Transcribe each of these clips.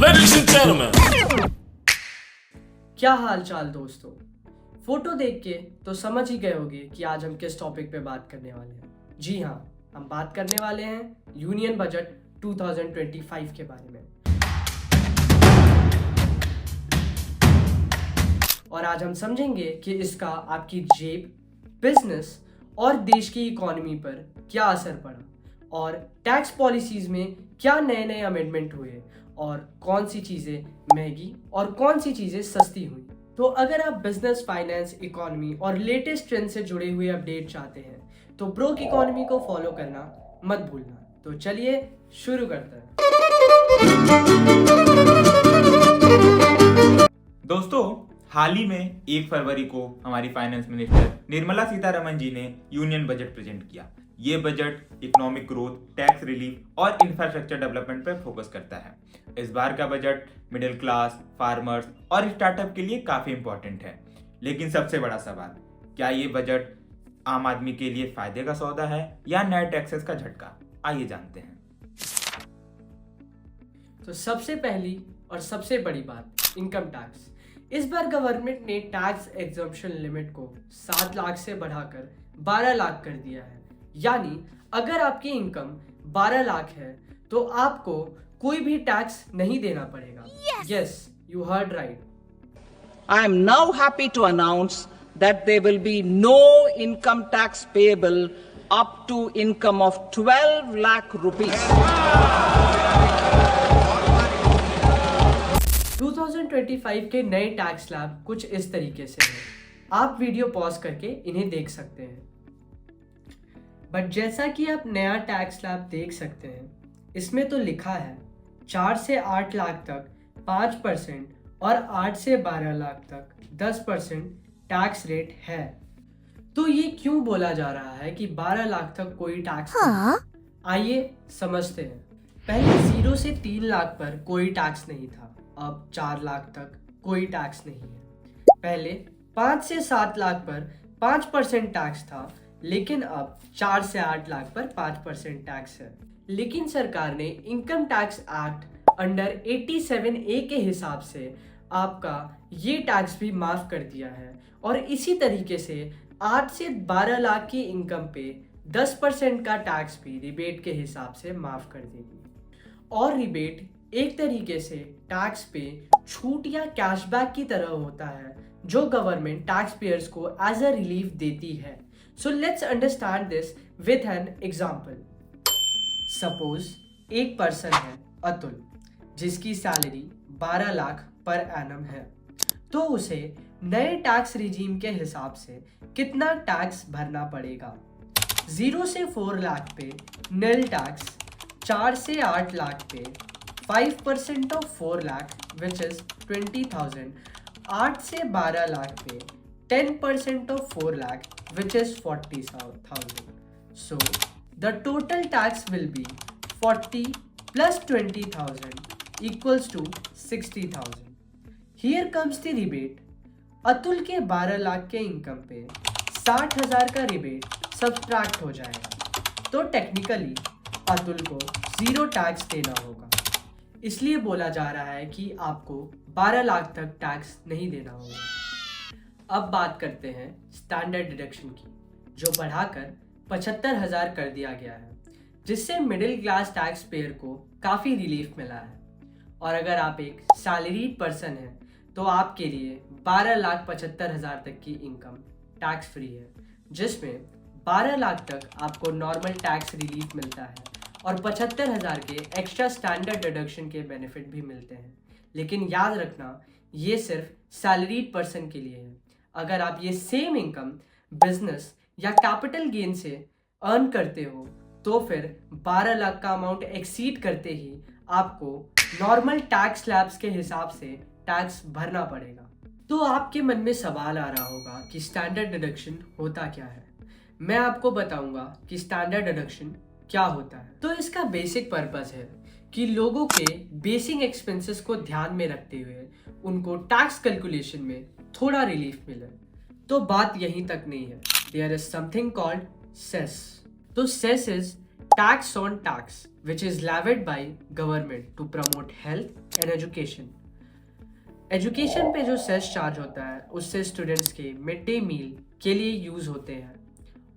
Ladies and gentlemen. क्या हाल चाल दोस्तों। फोटो देख के तो समझ ही गए होंगे कि आज हम किस टॉपिक पे बात करने वाले हैं। जी हाँ, हम बात करने वाले हैं यूनियन बजट 2025 के बारे में। और आज हम समझेंगे कि इसका आपकी जेब, बिजनेस और देश की इकोनॉमी पर क्या असर पड़ा और टैक्स पॉलिसीज में क्या नए नए अमेंडमेंट हुए और कौन सी चीज़ें महंगी और कौन सी चीज़ें सस्ती हुई। तो अगर आप बिजनेस, फाइनेंस, इकोनॉमी और लेटेस्ट ट्रेंड से जुड़े हुए अपडेट चाहते हैं तो ब्रोक इकोनॉमी को फॉलो करना मत भूलना। तो चलिए शुरू करते हैं। दोस्तों, हाल ही में 1 फरवरी को हमारी फाइनेंस मिनिस्टर निर्मला सीतारमण जी ने यूनियन बजट प्रेजेंट किया। ये budget economic growth, tax relief और इंफ्रास्ट्रक्चर डेवलपमेंट पर फोकस करता है। इस बार का बजट मिडिल क्लास, फार्मर्स और स्टार्टअप के लिए काफी इंपॉर्टेंट है। लेकिन सबसे बड़ा सवाल, क्या ये बजट आम आदमी के लिए फायदे का सौदा है या नए टैक्सेस का झटका? आइए जानते हैं। तो सबसे पहली और सबसे बड़ी बात, इनकम टैक्स। इस बार गवर्नमेंट ने टैक्स एग्जम्पशन लिमिट को 7 लाख से बढ़ाकर 12 लाख कर दिया है। यानी अगर आपकी इनकम 12 लाख है तो आपको कोई भी टैक्स नहीं देना पड़ेगा। Yes, you heard right. I am now happy to announce that there will be no income tax payable up to income of 12 lakh rupees. 2025 के नए टैक्स स्लैब कुछ इस तरीके से हैं। आप वीडियो पॉज करके इन्हें देख सकते हैं। बट जैसा कि आप नया टैक्स स्लैब देख सकते हैं, इसमें तो लिखा है 4 से 8 लाख तक 5% और 8 से 12 लाख तक 10% टैक्स रेट है। तो ये क्यों बोला जा रहा है कि 12 लाख तक कोई टैक्स नहीं? आइए समझते हैं। पहले 0 से 3 लाख पर कोई टैक्स नहीं था, अब 4 लाख तक कोई टैक्स नहीं है। पहले 5 से 7 लाख पर 5% टैक्स था, लेकिन अब 4 से 8 लाख पर 5% टैक्स है। लेकिन सरकार ने income tax act under 87A के हिसाब से आपका ये टैक्स भी माफ कर दिया है और इसी तरीके से 8 से 12 लाख की इनकम पे 10% का टैक्स भी रिबेट के हिसाब से माफ कर देगी। और रिबेट एक तरीके से टैक्स पे छूट या कैशबैक की तरह होता है जो गवर्नमेंट टैक्स पेयर्स को एज अ रिलीफ देती है। So let's understand this with an example. Suppose एक पर्सन है अतुल, जिसकी सैलरी 12 लाख पर एनम है। तो उसे नए टैक्स रिजीम के हिसाब से कितना टैक्स भरना पड़ेगा? 0 से 4 लाख पे नील टैक्स, 4 से 8 लाख पे 5% ऑफ 4 लाख विच इज 20,000, 8 से 12 लाख पे 10% of 4 lakh which is 40,000. So the total tax will be 40 plus 20,000 equals to 60,000. Here comes the rebate. Atul के 12 लाख के इनकम पे 60,000 का रिबेट सब्सट्रैक्ट हो जाएगा, तो टेक्निकली अतुल को 0 टैक्स देना होगा। इसलिए बोला जा रहा है कि आपको 12 लाख तक टैक्स नहीं देना होगा। अब बात करते हैं स्टैंडर्ड डिडक्शन की, जो बढ़ाकर 75,000 कर दिया गया है, जिससे मिडिल क्लास टैक्स पेयर को काफ़ी रिलीफ मिला है। और अगर आप एक सैलरीड पर्सन हैं तो आपके लिए 12,75,000 तक की इनकम टैक्स फ्री है, जिसमें 12 लाख तक आपको नॉर्मल टैक्स रिलीफ मिलता है और 75,000 के एक्स्ट्रा स्टैंडर्ड डिडक्शन के बेनिफिट भी मिलते हैं। लेकिन याद रखना, ये सिर्फ सैलरीड पर्सन के लिए है। अगर आप ये सेम इनकम बिजनेस या कैपिटल गेन से अर्न करते हो तो फिर 12 लाख का अमाउंट एक्सीड करते ही आपको नॉर्मल टैक्स स्लैब्स के हिसाब से टैक्स भरना पड़ेगा। तो आपके मन में सवाल आ रहा होगा कि स्टैंडर्ड डिडक्शन होता क्या है। मैं आपको बताऊंगा कि स्टैंडर्ड डिडक्शन क्या होता है। तो इसका बेसिक पर्पस है कि लोगों के बेसिक एक्सपेंसेस को ध्यान में रखते हुए उनको टैक्स कैलकुलेशन में थोड़ा रिलीफ मिले। तो बात यहीं तक नहीं है, there is something called cess. तो cess is tax on tax, which is levied by government to promote health and education. Education पे जो सेस चार्ज होता है उससे स्टूडेंट्स के मिड डे मील के लिए यूज़ होते हैं,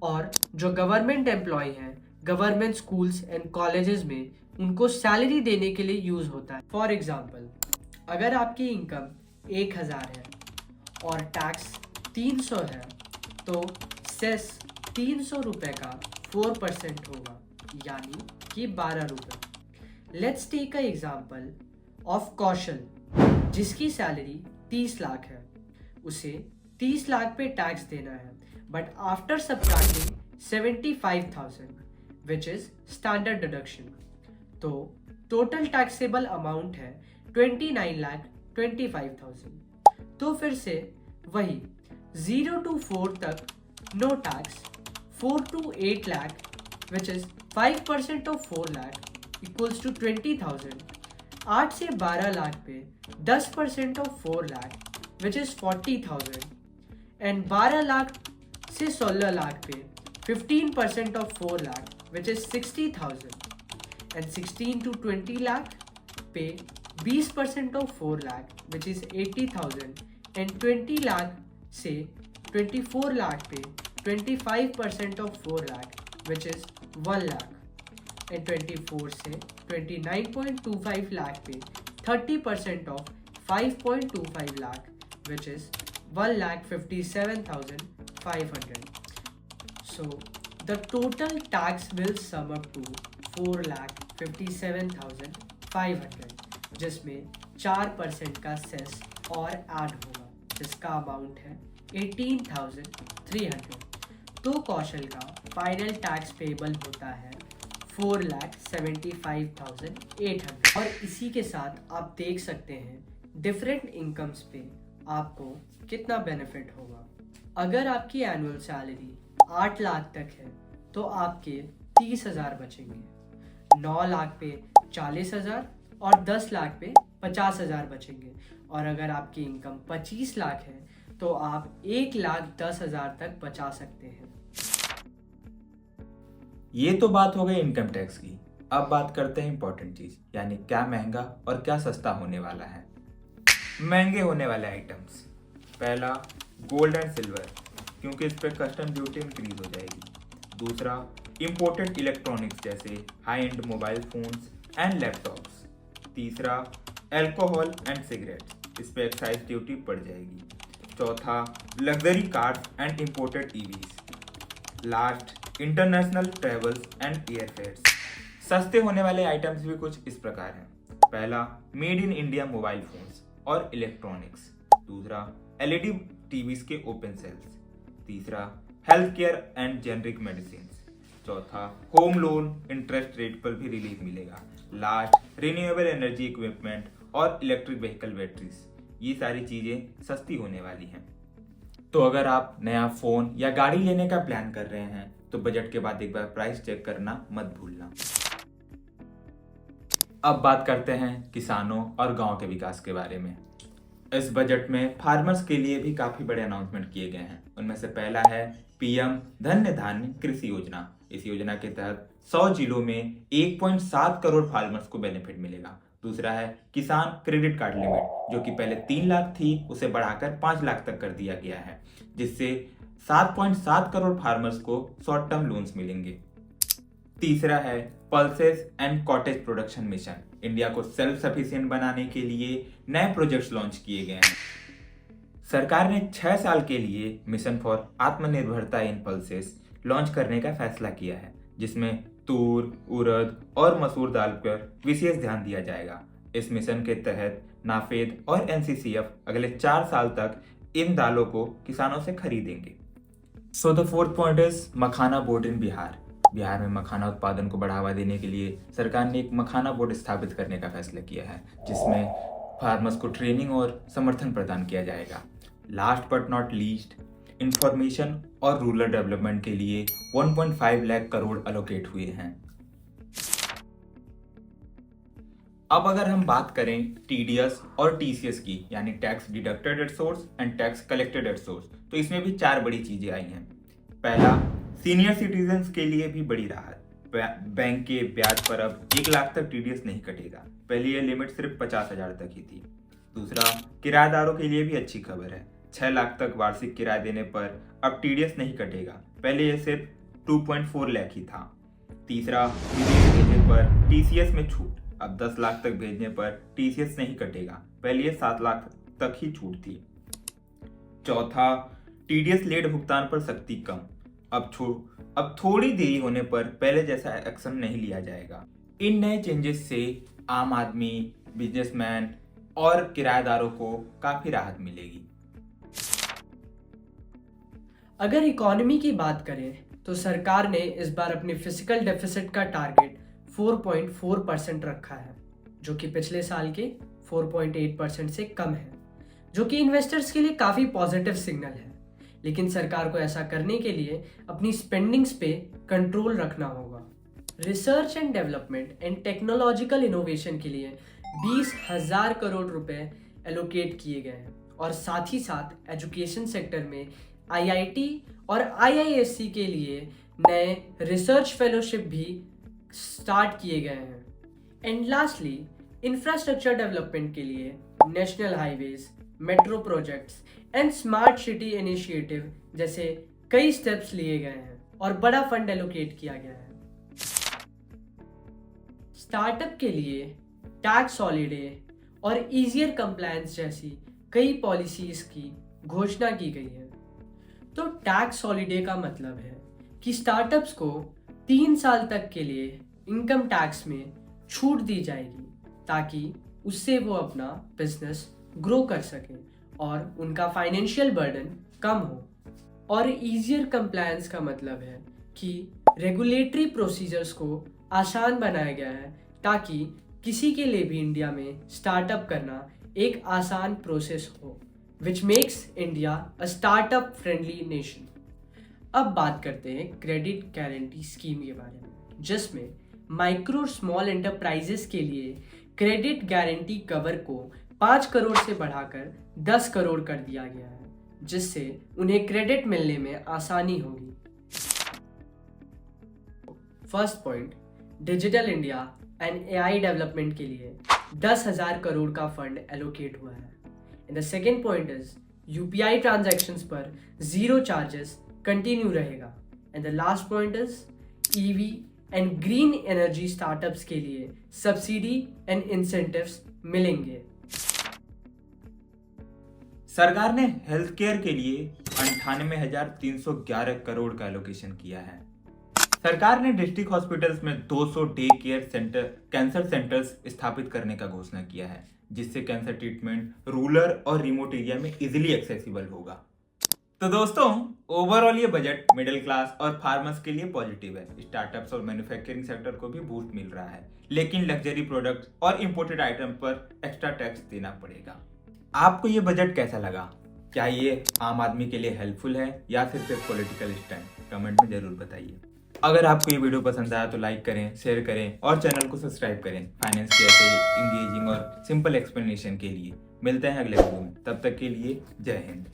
और जो गवर्नमेंट एम्प्लॉय हैं गवर्नमेंट स्कूल्स एंड कॉलेजेस में उनको सैलरी देने के लिए यूज़ होता है। फॉर एग्जांपल, अगर आपकी इनकम 1000 है और टैक्स 300 है तो सेस 300 रुपये का 4% होगा, यानी कि 12 रुपये। Let's take a example of Kaushal, जिसकी सैलरी 30 लाख है। उसे 30 लाख पे टैक्स देना है, but after subtracting 75,000 which is standard deduction, तो टोटल टैक्सेबल अमाउंट है 29,25,000। तो फिर से वही 0 to 4 तक no tax, 4 to 8 lakh which is 5% of 4 lakh equals to 20,000। 8 से 12 लाख पे 10% of 4 lakh which is 40,000, and 12 lakh से 16 लाख पे 15% of 4 lakh which is 60,000, and 16 to 20 lakh पे 20% of 4 lakh which is 80,000, and 20 lakh से 24 लाख पे 25% of 4 lakh which is 1 lakh, and 24 से 29.25 लाख पे 30% of 5.25 lakh which is 1,57,500. So the total tax will sum up to 4,57,500, जिसमें 4% का सेस और ऐड होगा, जिसका अमाउंट है 18,300। तो कौशल का फाइनल टैक्स पेबल होता है 4,75,800। और इसी के साथ आप देख सकते हैं डिफरेंट इनकम्स पे आपको कितना बेनिफिट होगा। अगर आपकी एनुअल सैलरी 8 लाख तक है तो आपके 30,000 बचेंगे, 9 लाख पे 40,000 और 10 लाख पे 50,000 बचेंगे, और अगर आपकी इनकम 25 लाख है तो आप 1,10,000 तक बचा सकते हैं। ये तो बात हो गई इनकम टैक्स की। अब बात करते हैं इंपॉर्टेंट चीज, यानी क्या महंगा और क्या सस्ता होने वाला है। महंगे होने वाले आइटम्स, पहला गोल्ड एंड सिल्वर, क्योंकि इस पर कस्टम ड्यूटी इंक्रीज हो जाएगी। दूसरा इंपोर्टेड इलेक्ट्रॉनिक्स जैसे high end mobile phones and laptops. तीसरा अल्कोहल एंड सिगरेट्स, इस पर एक्साइज ड्यूटी बढ़ जाएगी। चौथा luxury cars and imported EVs. Last international travels and airfares. सस्ते होने वाले आइटम्स भी कुछ इस प्रकार हैं। पहला made in India mobile phones और इलेक्ट्रॉनिक्स। दूसरा एलईडी टीवीज के ओपन सेल्स। तीसरा health care and generic medicine. चौथा होम लोन इंटरेस्ट रेट पर भी रिलीफ मिलेगा। लास्ट रिन्यूएबल एनर्जी इक्विपमेंट और इलेक्ट्रिक व्हीकल बैटरीज। ये सारी चीजें सस्ती होने वाली हैं। तो अगर आप नया फोन या गाड़ी लेने का प्लान कर रहे हैं तो बजट के बाद एक बार प्राइस चेक करना मत भूलना। अब बात करते हैं किसानों और गांव के विकास के बारे में। इस बजट में फार्मर्स के लिए भी काफी बड़े अनाउंसमेंट किए गए हैं। उनमें से पहला है पीएम धन्य धान्य कृषि योजना। इस योजना के तहत 100 जिलों में 1.7 करोड़ फार्मर्स को बेनिफिट मिलेगा। दूसरा है किसान क्रेडिट कार्ड लिमिट, जो कि पहले 3 लाख थी, उसे बढ़ाकर 5 लाख तक कर दिया गया है, जिससे 7.7 करोड़ फार्मर्स को शॉर्ट टर्म लोन्स मिलेंगे। तीसरा है pulses and cottage production mission. India को सेल्फ सफिशिएंट बनाने के लिए नए प्रोजेक्ट्स लॉन्च किए गए हैं। सरकार ने 6 साल के लिए मिशन फॉर आत्मनिर्भरता इन पल्सेस लॉन्च करने का फैसला किया है, जिसमें तूर, उड़द और मसूर दाल पर विशेष ध्यान दिया जाएगा। इस मिशन के तहत नाफेड और एनसीसीएफ अगले 4 साल तक इन दालों को किसानों से खरीदेंगे। So the fourth point is makhana board in Bihar. Bihar में मखाना उत्पादन को बढ़ावा देने के लिए सरकार ने एक मखाना बोर्ड स्थापित करने का फैसला किया है, जिसमें फार्मर्स को ट्रेनिंग और समर्थन प्रदान किया जाएगा। Last but not least, information और रूरल डेवलपमेंट के लिए 1.5 लाख करोड़ अलोकेट हुए हैं। अब अगर हम बात करें टीडीएस और टीसीएस की, यानी tax deducted at source and tax collected at source, तो इसमें भी 4 बड़ी चीजें आई हैं। पहला, सीनियर सिटीजन्स के लिए भी बड़ी राहत। बैंक के ब्याज पर अब 1 लाख तक टीडीएस नहीं कटेगा। पहले यह लिमिट सिर्फ 50,000 तक ही थी। दूसरा, किराएदारों के लिए भी अच्छी खबर है। 6 लाख तक वार्षिक किराया देने पर अब टीडीएस नहीं कटेगा, पहले यह सिर्फ 2.4 लाख ही था। तीसरा, विदेश भेजने पर टीसीएस में छूट, अब 10 लाख तक भेजने पर टीसीएस नहीं कटेगा, पहले यह 7 लाख तक ही छूट थी। चौथा, टीडीएस लेट भुगतान पर सख्ती कम, अब थोड़ी देरी होने पर पहले जैसा एक्शन नहीं लिया जाएगा। इन नए चेंजेस से आम आदमी, बिजनेसमैन और किराएदारों को काफी राहत मिलेगी। अगर इकोनॉमी की बात करें तो सरकार ने इस बार अपने फिजिकल डेफिसिट का टारगेट 4.4% रखा है, जो कि पिछले साल के 4.8% से कम है, जो कि इन्वेस्टर्स के लिए काफ़ी पॉजिटिव सिग्नल है। लेकिन सरकार को ऐसा करने के लिए अपनी स्पेंडिंग्स पे कंट्रोल रखना होगा। Research and development and technological innovation के लिए 20,000 करोड़ रुपए एलोकेट किए गए हैं और साथ ही साथ एजुकेशन सेक्टर में आईआईटी और आईआईएससी के लिए नए रिसर्च फेलोशिप भी स्टार्ट किए गए हैं। एंड लास्टली, इंफ्रास्ट्रक्चर डेवलपमेंट के लिए national highways, metro projects and smart city initiative जैसे कई स्टेप्स लिए गए हैं और बड़ा फंड एलोकेट किया गया है। स्टार्टअप के लिए टैक्स हॉलीडे और इजियर कंप्लायंस जैसी कई पॉलिसीज की घोषणा की गई है। तो टैक्स हॉलीडे का मतलब है कि स्टार्टअप्स को 3 साल तक के लिए इनकम टैक्स में छूट दी जाएगी, ताकि उससे वो अपना बिजनेस ग्रो कर सकें और उनका फाइनेंशियल बर्डन कम हो। और इजियर कंप्लायंस का मतलब है कि रेगुलेटरी प्रोसीजर्स को आसान बनाया गया है, ताकि किसी के लिए भी इंडिया में स्टार्टअप करना एक आसान प्रोसेस हो, which makes India a startup friendly nation। अब बात करते हैं क्रेडिट गारंटी स्कीम के बारे में, जिसमें माइक्रो स्मॉल एंटरप्राइजेस के लिए क्रेडिट गारंटी कवर को 5 करोड़ से बढ़ाकर 10 करोड़ कर दिया गया है, जिससे उन्हें क्रेडिट मिलने में आसानी होगी। First point, digital India and AI development के लिए 10,000 करोड़ का फंड एलोकेट हुआ है। And the second point is UPI transactions पर zero charges continue रहेगा। And the last point is EV and green energy startups के लिए subsidy and incentives मिलेंगे। सरकार ने हेल्थ केयर के लिए 98,311 करोड़ का एलोकेशन किया है। सरकार ने डिस्ट्रिक्ट हॉस्पिटल्स में 200 डे केयर कैंसर सेंटर्स स्थापित करने का घोषणा किया है, जिससे कैंसर ट्रीटमेंट रूरल और रिमोट एरिया में इजीली एक्सेसिबल होगा। तो दोस्तों, ओवरऑल ये बजट मिडिल क्लास और फार्मर्स के लिए पॉजिटिव है। स्टार्टअप्स और मैन्युफैक्चरिंग सेक्टर को भी बूस्ट मिल रहा है, लेकिन लग्जरी प्रोडक्ट्स और इंपोर्टेड आइटम पर एक्स्ट्रा टैक्स देना पड़ेगा। आपको ये बजट कैसा लगा? क्या ये आम आदमी के लिए हेल्पफुल है या सिर्फ एक पॉलिटिकल स्टैंड? कमेंट में जरूर बताइए। अगर आपको ये वीडियो पसंद आया तो लाइक करें, शेयर करें और चैनल को सब्सक्राइब करें फाइनेंस के ऐसे इंगेजिंग और सिंपल एक्सप्लेनेशन के लिए। मिलते हैं अगले वीडियो में, तब तक के लिए जय हिंद।